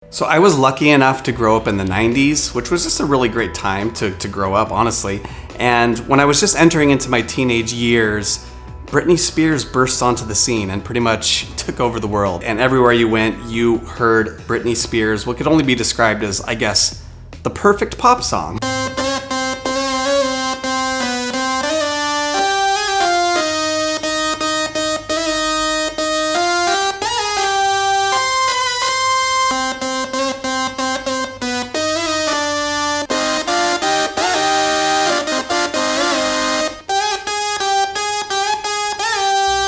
So I was lucky enough to grow up in the 90s, which was just a really great time to grow up, honestly. And when I was just entering into my teenage years, Britney Spears burst onto the scene and pretty much took over the world. And everywhere you went, you heard Britney Spears, what could only be described as, I guess, the perfect pop song.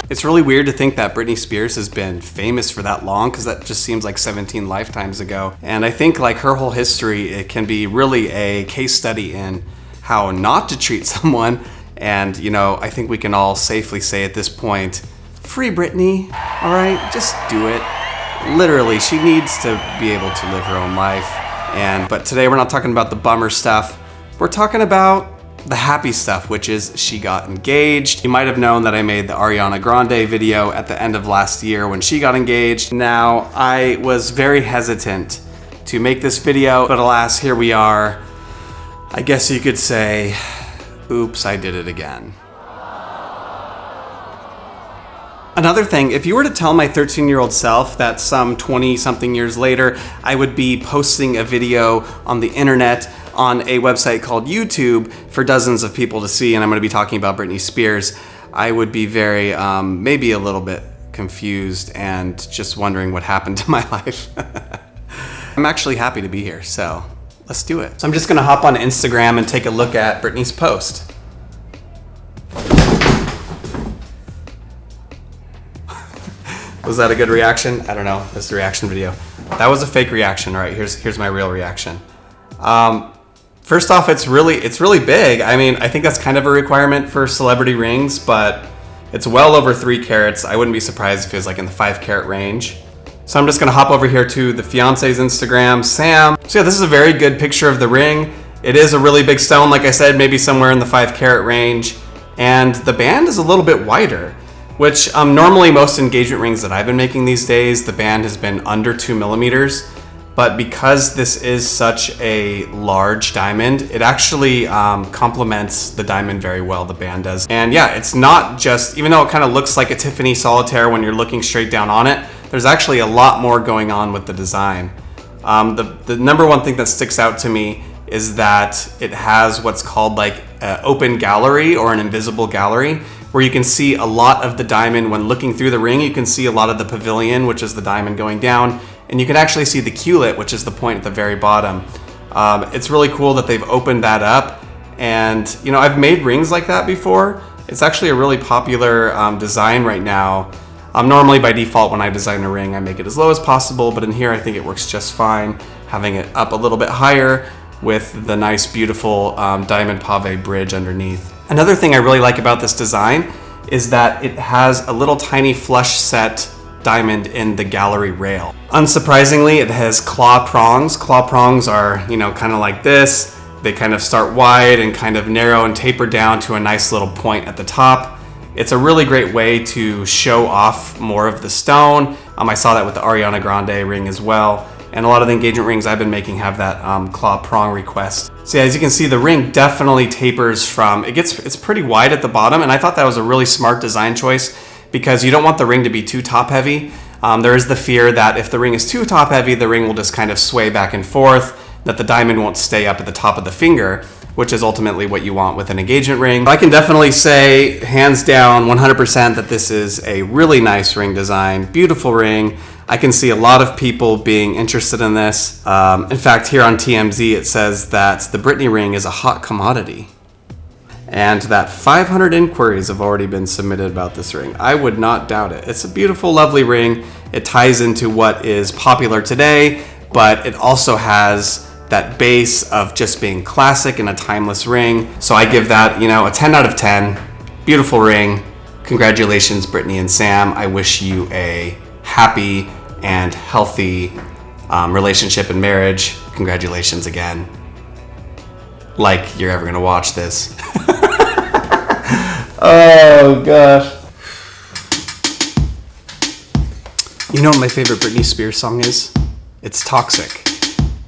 It's really weird to think that Britney Spears has been famous for that long, because that just seems like 17 lifetimes ago. And I think like her whole history, it can be really a case study in how not to treat someone. And you know, I think we can all safely say at this point, free Britney, all right? Just do it. Literally, she needs to be able to live her own life. But today we're not talking about the bummer stuff. We're talking about the happy stuff, which is she got engaged. You might have known that I made the Ariana Grande video at the end of last year when she got engaged. Now, I was very hesitant to make this video, but alas, here we are. I guess you could say, oops, I did it again. Another thing, if you were to tell my 13-year-old self that some 20-something years later, I would be posting a video on the internet on a website called YouTube for dozens of people to see, and I'm going to be talking about Britney Spears, I would be very, maybe a little bit confused and just wondering what happened to my life. I'm actually happy to be here, so let's do it. So I'm just going to hop on Instagram and take a look at Britney's post. Was that a good reaction? I don't know. This is the reaction video. That was a fake reaction. All right, here's my real reaction. First off, it's really big. I mean, I think that's kind of a requirement for celebrity rings, but it's well over 3 carats. I wouldn't be surprised if it was like in the 5 carat range. So I'm just gonna hop over here to the fiance's Instagram, Sam. So yeah, this is a very good picture of the ring. It is a really big stone, like I said, maybe somewhere in the 5 carat range. And the band is a little bit wider, which normally most engagement rings that I've been making these days, the band has been under 2 millimeters. But because this is such a large diamond, it actually complements the diamond very well, the band does. And yeah, it's not just, even though it kind of looks like a Tiffany solitaire when you're looking straight down on it, there's actually a lot more going on with the design. The number one thing that sticks out to me is that it has what's called like an open gallery or an invisible gallery, where you can see a lot of the diamond when looking through the ring. You can see a lot of the pavilion, which is the diamond going down, and you can actually see the culet, which is the point at the very bottom. It's really cool that they've opened that up. And you know, I've made rings like that before. It's actually a really popular design right now. Normally by default, when I design a ring, I make it as low as possible, but in here I think it works just fine, having it up a little bit higher with the nice, beautiful diamond pave bridge underneath. Another thing I really like about this design is that it has a little tiny flush set diamond in the gallery rail. Unsurprisingly, it has claw prongs. Claw prongs are, you know, kind of like this. They kind of start wide and kind of narrow and taper down to a nice little point at the top. It's a really great way to show off more of the stone. I saw that with the Ariana Grande ring as well. And a lot of the engagement rings I've been making have that claw prong request. So yeah, as you can see, the ring definitely tapers from, it's pretty wide at the bottom, and I thought that was a really smart design choice because you don't want the ring to be too top heavy. There is the fear that if the ring is too top heavy, the ring will just kind of sway back and forth, that the diamond won't stay up at the top of the finger, which is ultimately what you want with an engagement ring. I can definitely say, hands down, 100% that this is a really nice ring design, beautiful ring. I can see a lot of people being interested in this. In fact, here on TMZ, it says that the Britney ring is a hot commodity and that 500 inquiries have already been submitted about this ring. I would not doubt it. It's a beautiful, lovely ring. It ties into what is popular today, but it also has that base of just being classic and a timeless ring. So I give that, you know, a 10 out of 10. Beautiful ring. Congratulations, Britney and Sam. I wish you a happy and healthy relationship and marriage. Congratulations again. Like you're ever gonna watch this. Oh gosh. You know what my favorite Britney Spears song is? It's toxic.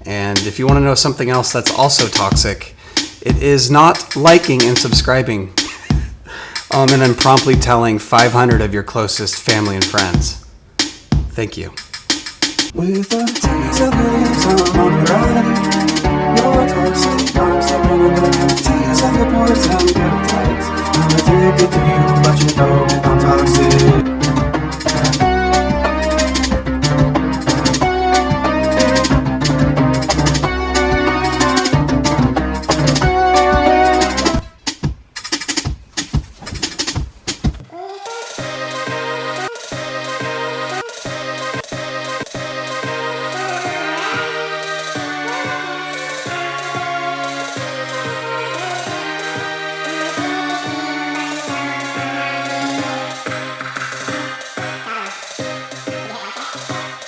And if you want to know something else that's also toxic, it is not liking and subscribing. And then promptly telling 500 of your closest family and friends. Thank you. With the tears of your lips, I'm on the run. Your toxic arms are bringing the tears of your pores and your tights. I'm addicted to you, but you know I'm toxic.